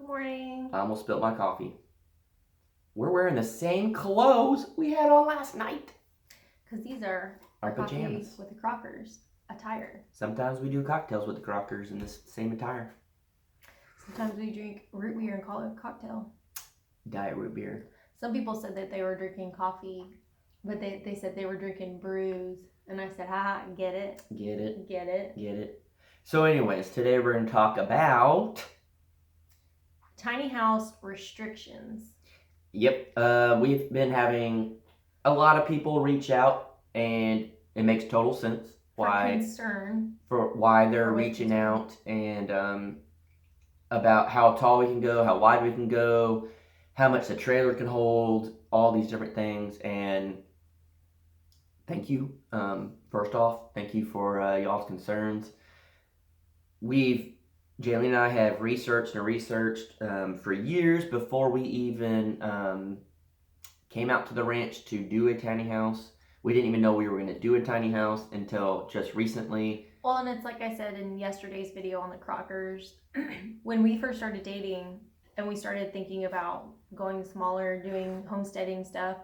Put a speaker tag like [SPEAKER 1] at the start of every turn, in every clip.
[SPEAKER 1] morning.
[SPEAKER 2] I almost spilled my coffee. We're wearing the same clothes we had on last night.
[SPEAKER 1] Because these are
[SPEAKER 2] Our
[SPEAKER 1] coffee
[SPEAKER 2] pajamas.
[SPEAKER 1] with the Crockers attire.
[SPEAKER 2] Sometimes we do cocktails with the Crockers in this same attire.
[SPEAKER 1] Sometimes we drink root beer and call it a cocktail.
[SPEAKER 2] Diet root beer.
[SPEAKER 1] Some people said that they were drinking coffee, but they said they were drinking brews. And I said, ha, get it.
[SPEAKER 2] Get it.
[SPEAKER 1] Get it.
[SPEAKER 2] Get it. So anyways, today we're going to talk about...
[SPEAKER 1] Tiny house restrictions.
[SPEAKER 2] Yep. We've been having a lot of people reach out, and it makes total sense why they're reaching out, and about how tall we can go, how wide we can go, how much the trailer can hold, all these different things. And thank you. First off, thank you for y'all's concerns. Jaylee and I have researched for years before we even came out to the ranch to do a tiny house. We didn't even know we were going to do a tiny house until just recently.
[SPEAKER 1] Well, and it's like I said in yesterday's video on the Crockers, when we first started dating and we started thinking about going smaller, doing homesteading stuff,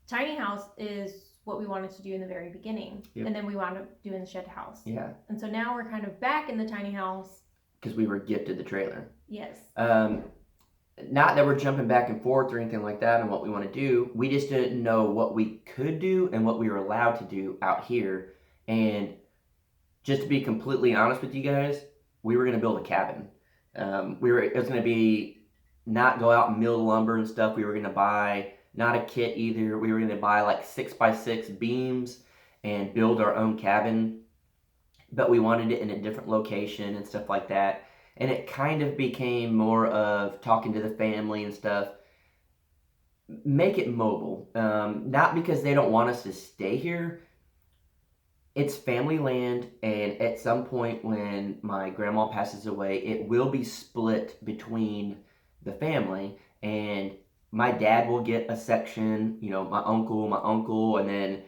[SPEAKER 1] tiny house is what we wanted to do in the very beginning. Yep. And then we wound up doing the shed house.
[SPEAKER 2] Yeah.
[SPEAKER 1] And so now we're kind of back in the tiny house.
[SPEAKER 2] Because we were gifted the trailer.
[SPEAKER 1] Yes.
[SPEAKER 2] Not that we're jumping back and forth or anything like that on what we want to do. We just didn't know what we could do and what we were allowed to do out here. And just to be completely honest with you guys, we were going to build a cabin. It was going to be not go out and mill the lumber and stuff. We were going to buy not a kit either. We were going to buy like 6x6 beams and build our own cabin. But we wanted it in a different location and stuff like that. And it kind of became more of talking to the family and stuff. Make it mobile. Not because they don't want us to stay here. It's family land, and at some point when my grandma passes away, it will be split between the family. And my dad will get a section, my uncle, and then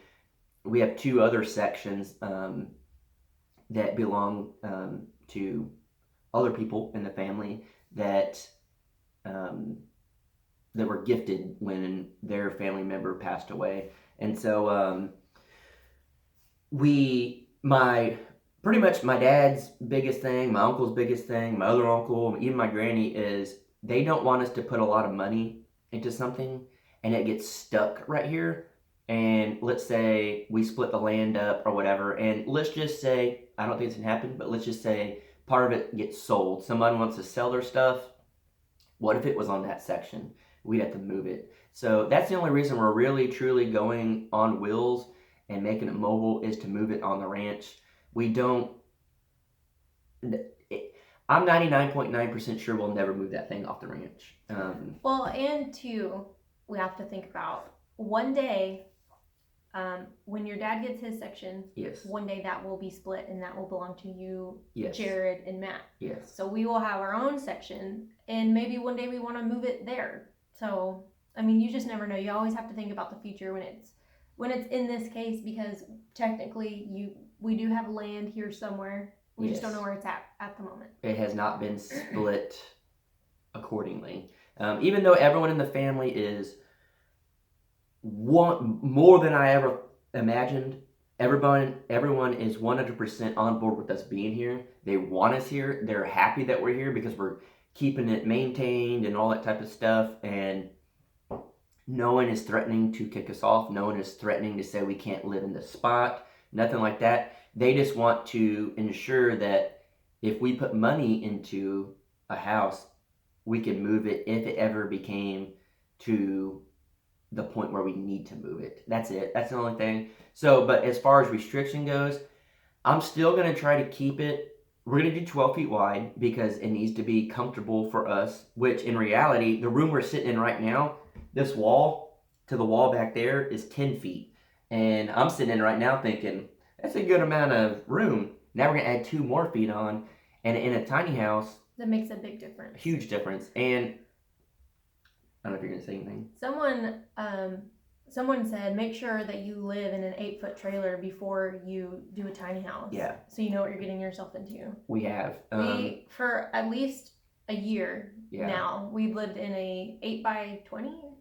[SPEAKER 2] we have two other sections that belong to other people in the family that were gifted when their family member passed away. And so pretty much my dad's biggest thing, my uncle's biggest thing, my other uncle, even my granny, is they don't want us to put a lot of money into something and it gets stuck right here. And let's say we split the land up or whatever, and let's just say, I don't think it's going to happen, but let's just say part of it gets sold. Someone wants to sell their stuff. What if it was on that section? We'd have to move it. So that's the only reason we're really, truly going on wheels and making it mobile, is to move it on the ranch. I'm 99.9% sure we'll never move that thing off the ranch.
[SPEAKER 1] Well, and two, we have to think about one day, when your dad gets his section,
[SPEAKER 2] yes,
[SPEAKER 1] one day that will be split and that will belong to you,
[SPEAKER 2] yes,
[SPEAKER 1] Jared, and Matt.
[SPEAKER 2] Yes.
[SPEAKER 1] So we will have our own section, and maybe one day we want to move it there. So, I mean, you just never know. You always have to think about the future when it's in this case, because technically we do have land here somewhere. We just don't know where it's at the moment.
[SPEAKER 2] It has not been split accordingly. Even though everyone in the family is more than I ever imagined. Everyone is 100% on board with us being here. They want us here. They're happy that we're here because we're keeping it maintained and all that type of stuff. And no one is threatening to kick us off. No one is threatening to say we can't live in this spot. Nothing like that. They just want to ensure that if we put money into a house, we can move it if it ever became to the point where we need to move it. That's it. That's the only thing. So, but as far as restriction goes, I'm still going to try to keep it. We're going to do 12 feet wide because it needs to be comfortable for us, which in reality, the room we're sitting in right now, this wall to the wall back there is 10 feet. And I'm sitting in right now thinking, that's a good amount of room. Now we're going to add 2 more feet on. And in a tiny house,
[SPEAKER 1] that makes a big difference.
[SPEAKER 2] Huge difference. And I don't know if you're going to say anything.
[SPEAKER 1] Someone said, make sure that you live in an 8-foot trailer before you do a tiny house.
[SPEAKER 2] Yeah.
[SPEAKER 1] So you know what you're getting yourself into.
[SPEAKER 2] We have.
[SPEAKER 1] For at least a year
[SPEAKER 2] Yeah.
[SPEAKER 1] now. We've lived in a 8x20.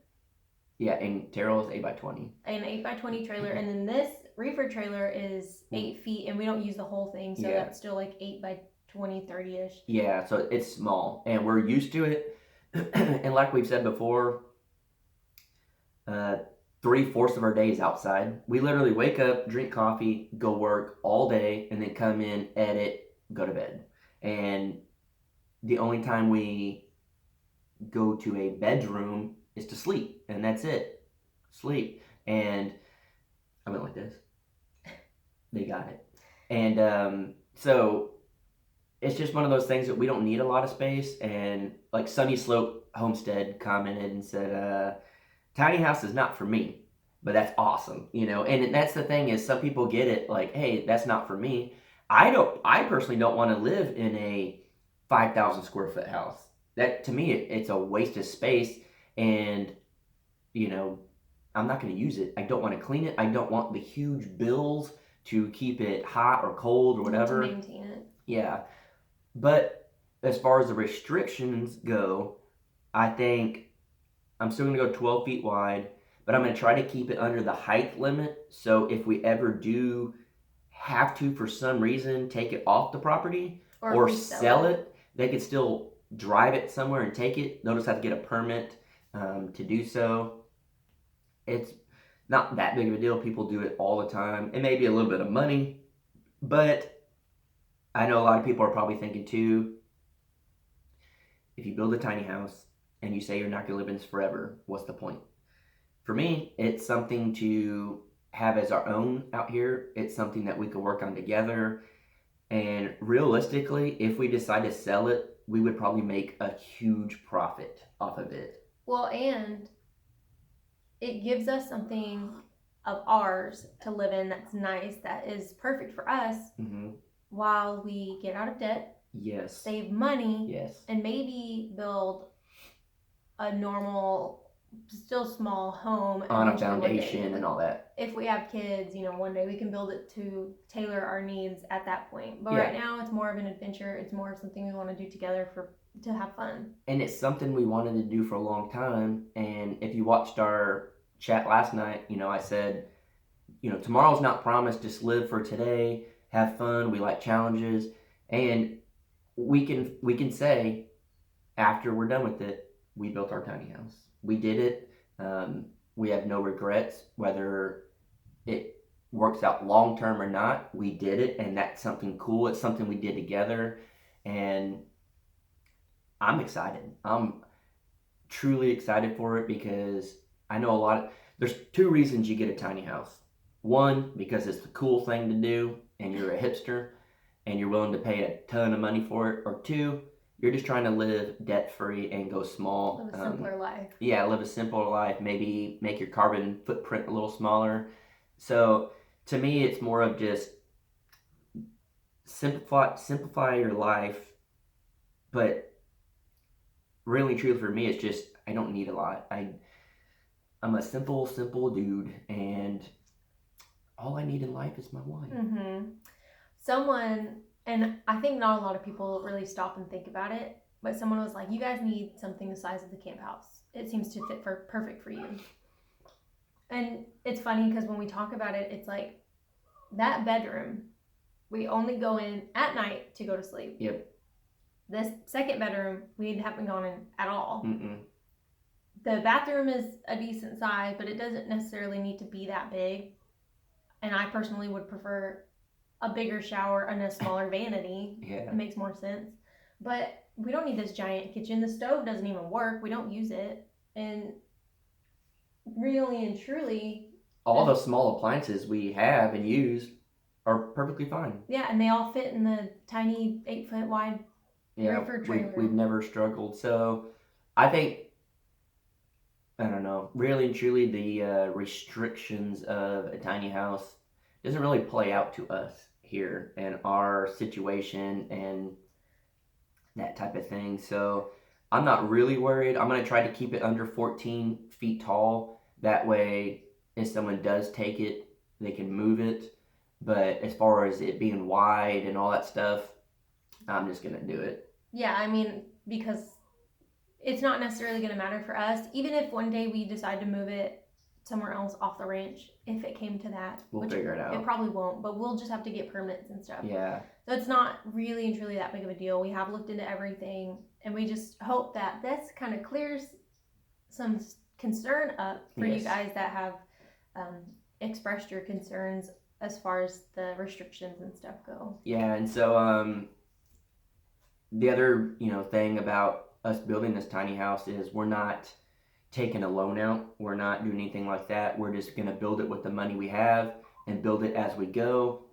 [SPEAKER 2] Yeah, and Terrell's 8x20.
[SPEAKER 1] An 8x20 trailer, and then this reefer trailer is 8 feet, and we don't use the whole thing, so that's still like 8x20, 30-ish.
[SPEAKER 2] Yeah, so it's small, and we're used to it. And like we've said before, 3/4 of our day is outside. We literally wake up, drink coffee, go work all day, and then come in, edit, go to bed. And the only time we go to a bedroom is to sleep, and that's it. Sleep. And I went like this. They got it. And so it's just one of those things that we don't need a lot of space. And like Sunny Slope Homestead commented and said, tiny house is not for me, but that's awesome, you know. And that's the thing, is some people get it like, hey, that's not for me. I personally don't want to live in a 5,000 square foot house. That, to me, it's a waste of space. And you know, I'm not going to use it. I don't want to clean it. I don't want the huge bills to keep it hot or cold or whatever.
[SPEAKER 1] To maintain it.
[SPEAKER 2] Yeah. But as far as the restrictions go, I think I'm still going to go 12 feet wide, but I'm going to try to keep it under the height limit. So if we ever do have to, for some reason, take it off the property or sell it, they could still drive it somewhere and take it. They'll just have to get a permit to do so. It's not that big of a deal. People do it all the time. It may be a little bit of money, but I know a lot of people are probably thinking too, if you build a tiny house and you say you're not going to live in this forever, what's the point? For me, it's something to have as our own out here. It's something that we can work on together. And realistically, if we decide to sell it, we would probably make a huge profit off of it.
[SPEAKER 1] Well, and it gives us something of ours to live in that's nice, that is perfect for us, while we get out of debt.
[SPEAKER 2] Yes.
[SPEAKER 1] Save money.
[SPEAKER 2] Yes.
[SPEAKER 1] And maybe build a normal, still small home
[SPEAKER 2] on a foundation and all that.
[SPEAKER 1] If we have kids, you know, one day we can build it to tailor our needs at that point. But right now, it's more of an adventure. It's more of something we want to do together to have fun.
[SPEAKER 2] And it's something we wanted to do for a long time. And if you watched our chat last night, you know, I said, you know, tomorrow's not promised. Just live for today. Have fun. We like challenges. And we can say, after we're done with it, we built our tiny house. We did it. We have no regrets, whether it works out long term or not. We did it, and that's something cool. It's something we did together, and I'm excited. I'm truly excited for it, because I know there's 2 reasons you get a tiny house. One, because it's the cool thing to do and you're a hipster and you're willing to pay a ton of money for it. Or 2, you're just trying to live debt free and go small.
[SPEAKER 1] Live a simpler life.
[SPEAKER 2] Yeah, live a simpler life. Maybe make your carbon footprint a little smaller. So to me, it's more of just simplify your life. But really, truly, for me, it's just, I don't need a lot. I'm a simple dude, and all I need in life is my wife.
[SPEAKER 1] Someone, and I think not a lot of people really stop and think about it, but someone was like, you guys need something the size of the camp house. It seems to fit perfect for you. And it's funny, because when we talk about it, it's like, that bedroom, we only go in at night to go to sleep.
[SPEAKER 2] Yep.
[SPEAKER 1] This second bedroom, we haven't gone in at all. The bathroom is a decent size, but it doesn't necessarily need to be that big. And I personally would prefer a bigger shower and a smaller vanity.
[SPEAKER 2] Yeah.
[SPEAKER 1] It makes more sense. But we don't need this giant kitchen. The stove doesn't even work. We don't use it. And really and truly,
[SPEAKER 2] all the small appliances we have and use are perfectly fine.
[SPEAKER 1] Yeah, and they all fit in the tiny 8-foot wide reefer trailer.
[SPEAKER 2] We've never struggled. So I think, I don't know, really and truly, the restrictions of a tiny house doesn't really play out to us here and our situation and that type of thing. So I'm not really worried. I'm going to try to keep it under 14 feet tall. That way, if someone does take it, they can move it. But as far as it being wide and all that stuff, I'm just going to do it.
[SPEAKER 1] Yeah, I mean, because it's not necessarily going to matter for us. Even if one day we decide to move it somewhere else off the ranch, if it came to that,
[SPEAKER 2] We'll figure it out.
[SPEAKER 1] It probably won't, but we'll just have to get permits and stuff.
[SPEAKER 2] Yeah.
[SPEAKER 1] So it's not really and truly that big of a deal. We have looked into everything, and we just hope that this kind of clears some concern up for you guys that have expressed your concerns as far as the restrictions and stuff go.
[SPEAKER 2] Yeah, and so the other thing about us building this tiny house is we're not taking a loan out. We're not doing anything like that. We're just going to build it with the money we have and build it as we go.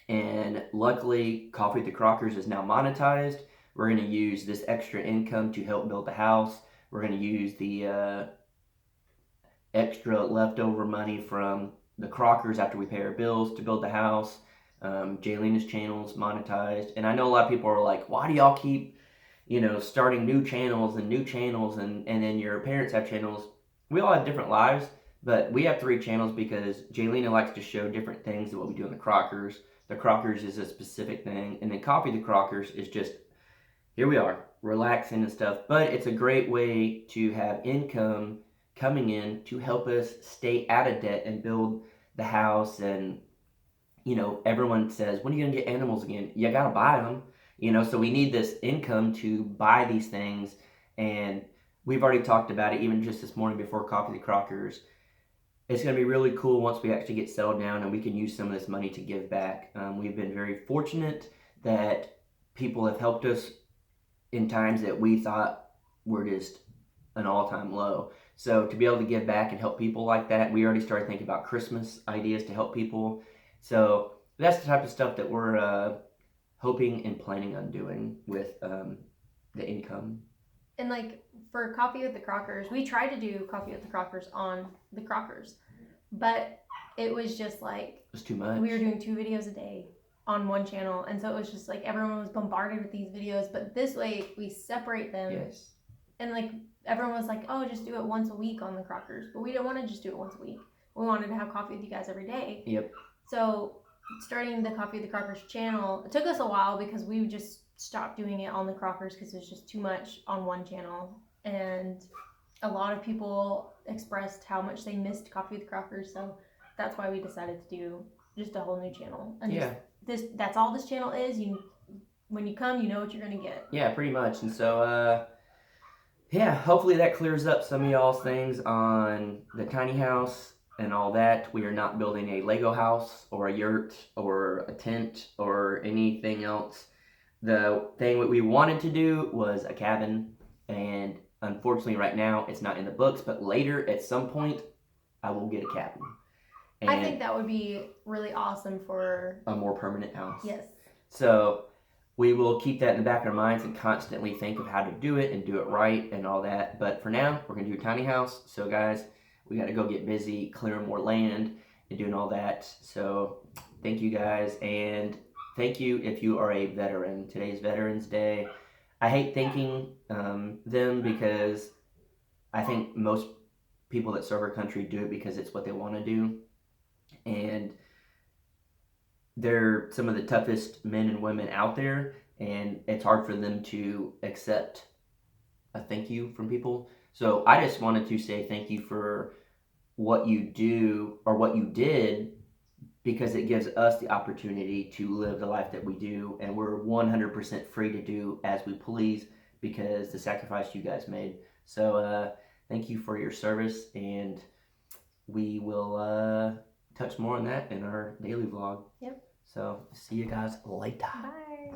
[SPEAKER 2] And luckily, Coffee at the Crockers is now monetized. We're going to use this extra income to help build the house. We're going to use the extra leftover money from the Crockers after we pay our bills to build the house. Jayleen's channel's monetized. And I know a lot of people are like, why do y'all keep starting new channels and then your parents have channels? We all have different lives, but we have 3 channels because Jaylena likes to show different things than what we do in the Crockers. The Crockers is a specific thing, and then Coffee the Crockers is just, here we are, relaxing and stuff. But it's a great way to have income coming in to help us stay out of debt and build the house. And everyone says, when are you gonna get animals again? You gotta buy them. So we need this income to buy these things, and we've already talked about it even just this morning before Coffee the Crockers. It's going to be really cool once we actually get settled down and we can use some of this money to give back. We've been very fortunate that people have helped us in times that we thought were just an all-time low. So to be able to give back and help people like that, we already started thinking about Christmas ideas to help people. So that's the type of stuff that we're hoping and planning on doing with the income.
[SPEAKER 1] And like for Coffee with the Crockers, we tried to do Coffee with the Crockers on the Crockers, but it was just like,
[SPEAKER 2] it was too much.
[SPEAKER 1] We were doing 2 videos a day on one channel, and so it was just like everyone was bombarded with these videos. But this way we separate them.
[SPEAKER 2] Yes.
[SPEAKER 1] And like everyone was like, oh, just do it once a week on the Crockers, but we didn't want to just do it once a week. We wanted to have coffee with you guys every day.
[SPEAKER 2] Yep.
[SPEAKER 1] So starting the Coffee with the Crockers channel, it took us a while because we just stopped doing it on the Crockers because it was just too much on one channel. And a lot of people expressed how much they missed Coffee with the Crockers, so that's why we decided to do just a whole new channel. And that's all this channel is. When you come, you know what you're gonna get.
[SPEAKER 2] Yeah, pretty much. And so hopefully that clears up some of y'all's things on the tiny house and all that. We are not building a Lego house or a yurt or a tent or anything else. The thing that we wanted to do was a cabin, and unfortunately right now it's not in the books, but later at some point I will get a cabin. And
[SPEAKER 1] I think that would be really awesome for
[SPEAKER 2] a more permanent house.
[SPEAKER 1] Yes.
[SPEAKER 2] So we will keep that in the back of our minds and constantly think of how to do it and do it right and all that. But for now, we're going to do a tiny house. So guys, we got to go get busy clearing more land and doing all that. So thank you guys, and thank you if you are a veteran. Today's Veterans Day. I hate thanking them because I think most people that serve our country do it because it's what they want to do. And they're some of the toughest men and women out there, and it's hard for them to accept a thank you from people. So I just wanted to say thank you for what you do or what you did, because it gives us the opportunity to live the life that we do, and we're 100% free to do as we please because the sacrifice you guys made. So thank you for your service, and we will touch more on that in our daily vlog.
[SPEAKER 1] Yep.
[SPEAKER 2] So see you guys later.
[SPEAKER 1] Bye.